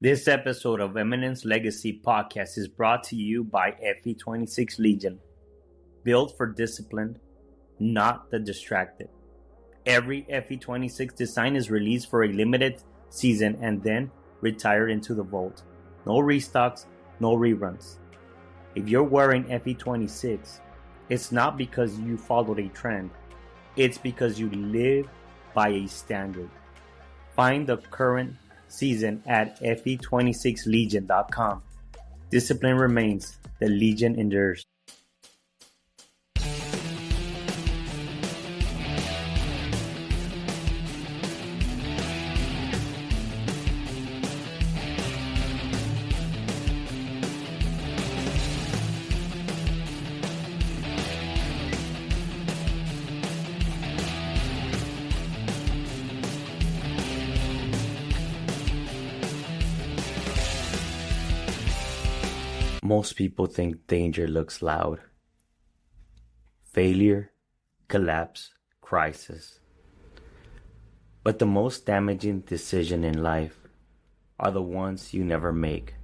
This episode of Eminence Legacy podcast is brought to you by FE26 Legion. Built for disciplined, not the distracted. Every FE26 design is released for a limited season and then retired into the vault. No restocks, no reruns. If you're wearing FE26, it's not because you followed a trend. It's because you live by a standard. Find the current season at fe26legion.com. Discipline remains, the Legion endures. Most people think danger looks loud. Failure, collapse, crisis. But the most damaging decision in life are the ones you never make.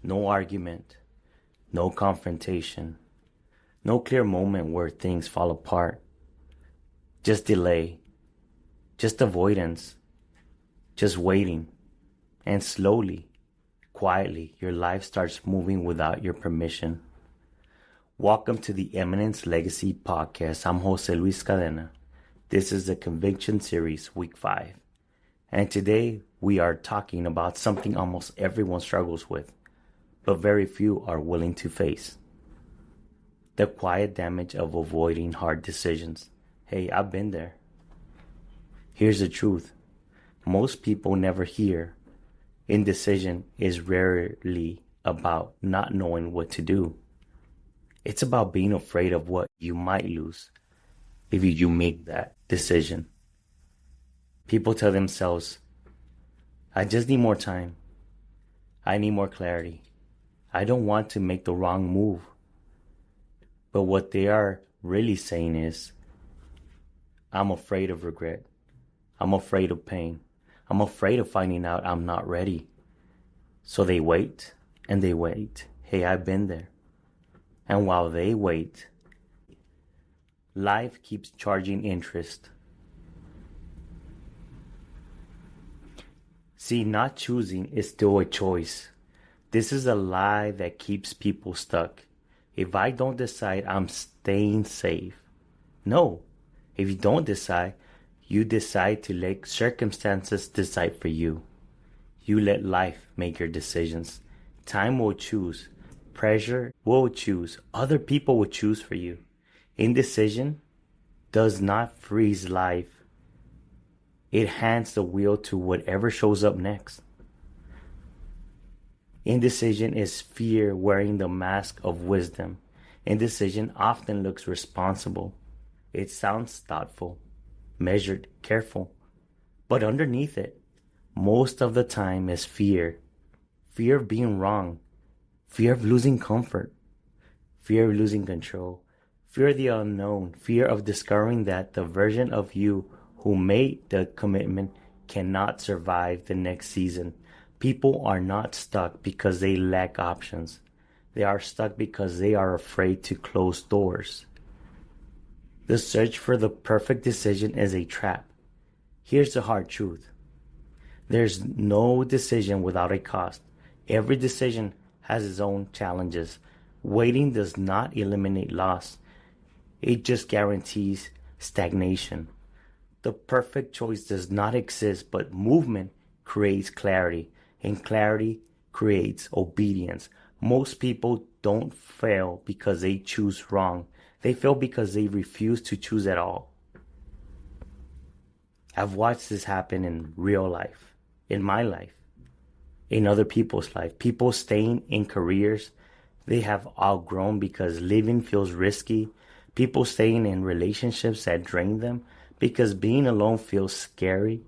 No argument, no confrontation, no clear moment where things fall apart. Just delay, just avoidance, just waiting, and slowly, quietly, your life starts moving without your permission. Welcome to the Eminence Legacy podcast. I'm Jose Luis Cadena. This is the Conviction Series, Week 5. And today we are talking about something almost everyone struggles with, but very few are willing to face. The quiet damage of avoiding hard decisions. Hey, I've been there. Here's the truth. Most people never hear indecision is rarely about not knowing what to do. It's about being afraid of what you might lose if you make that decision. People tell themselves, I just need more time. I need more clarity. I don't want to make the wrong move. But what they are really saying is, I'm afraid of regret. I'm afraid of pain. I'm afraid of finding out I'm not ready. So they wait and they wait. Hey, I've been there. And while they wait, life keeps charging interest. See, not choosing is still a choice. This is a lie that keeps people stuck. If I don't decide, I'm staying safe. No, if you don't decide, you decide to let circumstances decide for you. You let life make your decisions. Time will choose. Pressure will choose. Other people will choose for you. Indecision does not freeze life. It hands the wheel to whatever shows up next. Indecision is fear wearing the mask of wisdom. Indecision often looks responsible. It sounds thoughtful, measured, careful. But underneath it, most of the time is fear. Fear of being wrong. Fear of losing comfort. Fear of losing control. Fear of the unknown. Fear of discovering that the version of you who made the commitment cannot survive the next season. People are not stuck because they lack options. They are stuck because they are afraid to close doors. The search for the perfect decision is a trap. Here's the hard truth. There's no decision without a cost. Every decision has its own challenges. Waiting does not eliminate loss. It just guarantees stagnation. The perfect choice does not exist, but movement creates clarity, and clarity creates obedience. Most people don't fail because they choose wrong. They fail because they refuse to choose at all. I've watched this happen in real life, in my life, in other people's life. People staying in careers they have outgrown because living feels risky. People staying in relationships that drain them because being alone feels scary.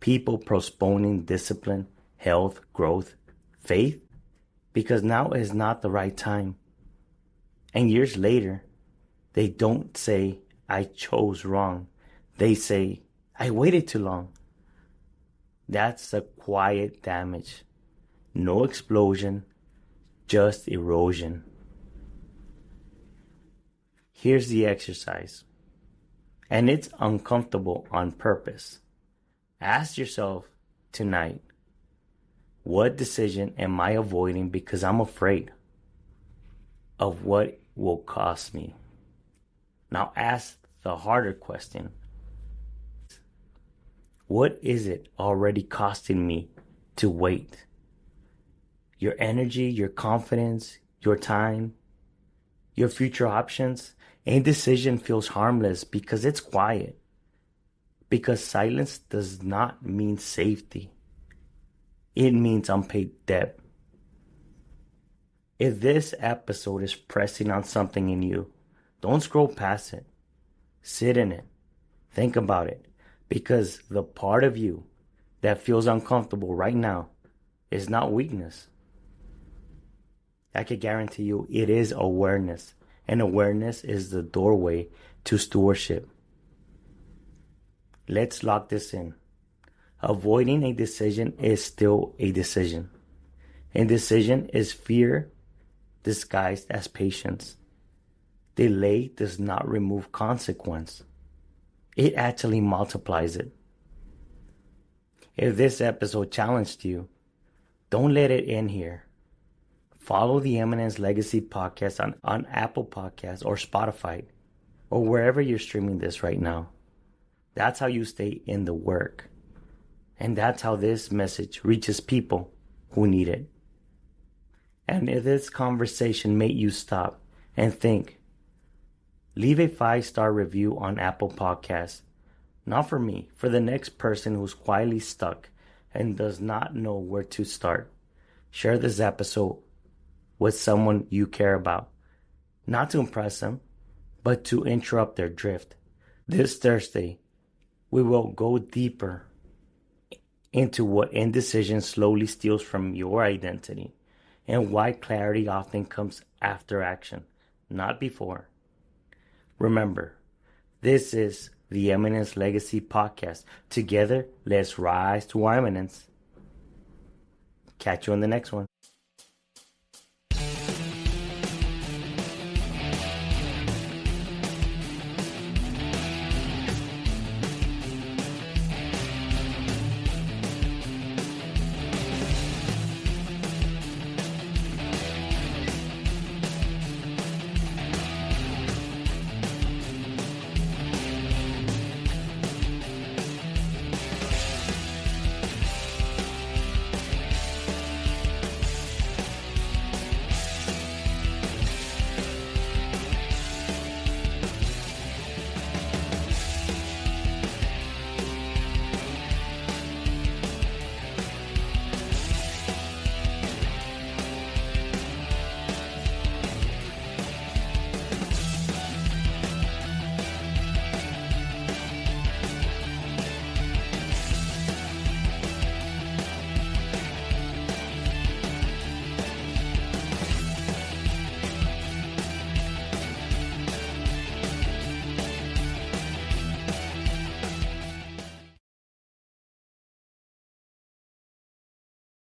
People postponing discipline, health, growth, faith, because now is not the right time. And years later, they don't say, I chose wrong. They say, I waited too long. That's the quiet damage. No explosion, just erosion. Here's the exercise, and it's uncomfortable on purpose. Ask yourself tonight, what decision am I avoiding because I'm afraid of what will cost me? Now ask the harder question. What is it already costing me to wait? Your energy, your confidence, your time, your future options. Indecision feels harmless because it's quiet. Because silence does not mean safety. It means unpaid debt. If this episode is pressing on something in you, don't scroll past it. Sit in it. Think about it. Because the part of you that feels uncomfortable right now is not weakness. I can guarantee you it is awareness. And awareness is the doorway to stewardship. Let's lock this in. Avoiding a decision is still a decision. Indecision is fear disguised as patience. Delay does not remove consequence. It actually multiplies it. If this episode challenged you, don't let it end here. Follow the Eminence Legacy podcast on Apple Podcasts or Spotify or wherever you're streaming this right now. That's how you stay in the work. And that's how this message reaches people who need it. And if this conversation made you stop and think, leave a 5-star review on Apple Podcasts. Not for me, for the next person who's quietly stuck and does not know where to start. Share this episode with someone you care about. Not to impress them, but to interrupt their drift. This Thursday, we will go deeper into what indecision slowly steals from your identity and why clarity often comes after action, not before. Remember, this is the Eminence Legacy podcast. Together, let's rise to our eminence. Catch you on the next one.